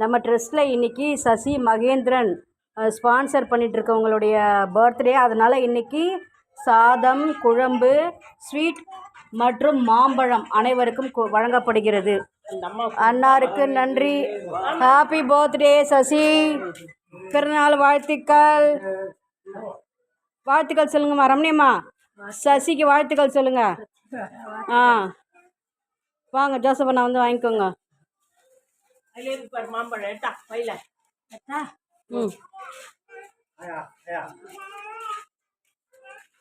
நம்ம ட்ரஸ்ட்டில் இன்றைக்கி Sasi Mahendran sponsor பண்ணிகிட்ருக்கவங்களுடைய birthday. அதனால் இன்றைக்கி சாதம், குழம்பு, ஸ்வீட் மற்றும் மாம்பழம் அனைவருக்கும் வழங்கப்படுகிறது. அன்னாருக்கு நன்றி. ஹாப்பி பர்த்டே சசி, பிறநாள் வாழ்த்துக்கள். வாழ்த்துக்கள் சொல்லுங்கம்மா. ரம்ணியம்மா, சசிக்கு வாழ்த்துக்கள் சொல்லுங்க. வாங்க ஜோசப்பண்ணா வந்து வாங்கிக்கோங்க.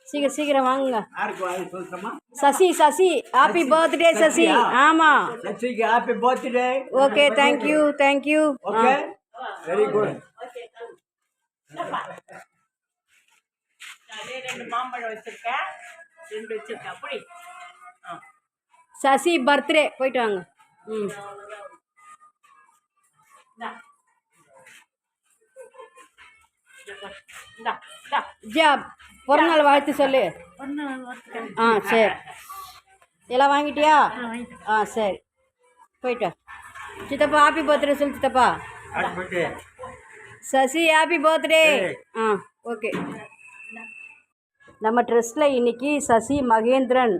சீக்கிரம் சீக்கிரம் வாங்குங்க. Sasi Sasi happy birthday Sasi. ஆமாம், சசிக்கு happy birthday. Okay, thank you thank you. Okay, very good. மாம்பழம் வச்சிருக்கேன், 2 வச்சிருக்கேன். அப்படி சசி பர்த்டே போயிட்டு வாங்க. பிறநாள் வாழ்த்து சொல்லு. சரி, எல்லாம் வாங்கிட்டியா? சரி, போயிட்டா. சித்தப்பா ஹாப்பி பர்த்டே சொல்லு. சித்தப்பா சசி ஹாப்பி பர்த்டே. ஓகே. நம்ம ட்ரஸ்ட்டில் இன்றைக்கி சசி மகேந்திரன்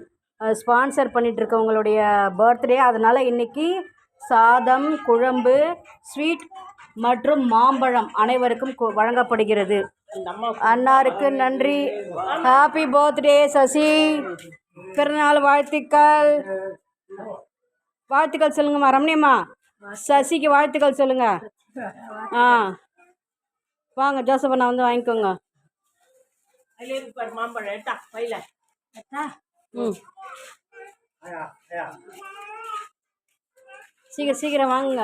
ஸ்பான்சர் பண்ணிகிட்ருக்கவங்களுடைய பர்த்டே. அதனால் இன்றைக்கி சாதம், குழம்பு, ஸ்வீட் மற்றும் மாம்பழம் அனைவருக்கும் வழங்கப்படுகிறது. அன்னாருக்கு நன்றி. ஹாப்பி பர்த்டே சசி, பிறநாள் வாழ்த்துக்கள். வாழ்த்துக்கள் சொல்லுங்கம்மா. ரம்ணியம்மா, சசிக்கு வாழ்த்துக்கள் சொல்லுங்க. வாங்க ஜோசப்பண்ணா வந்து வாங்கிக்கோங்க. மாம்பழம் பையில. சீக்கிரம் சீக்கிரம் வாங்குங்க.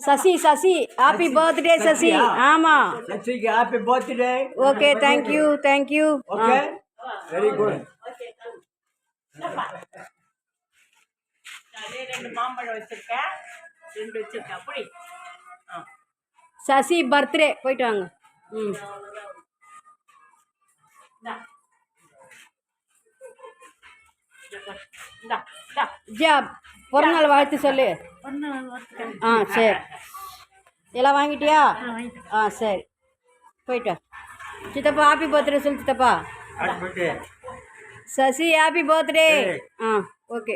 Sasi Sasi happy birthday Sasi. ஆமாம், சசிக்கு happy birthday. Okay, thank you thank you. Okay, very good. 2 மாம்பழம் வச்சிருக்கேன், 2 வச்சிருக்கேன். அப்படி சசி பர்த்டே போயிட்டு வாங்க. பிறநாள் வாழ்த்து சொல்லு. சரி, எல்லாம் வாங்கிட்டியா? சரி, போயிட்டா. சித்தப்பா ஹாப்பி பர்த்டே சொல்லு. சித்தப்பா சசி ஹாப்பி பர்த்டே. ஓகே.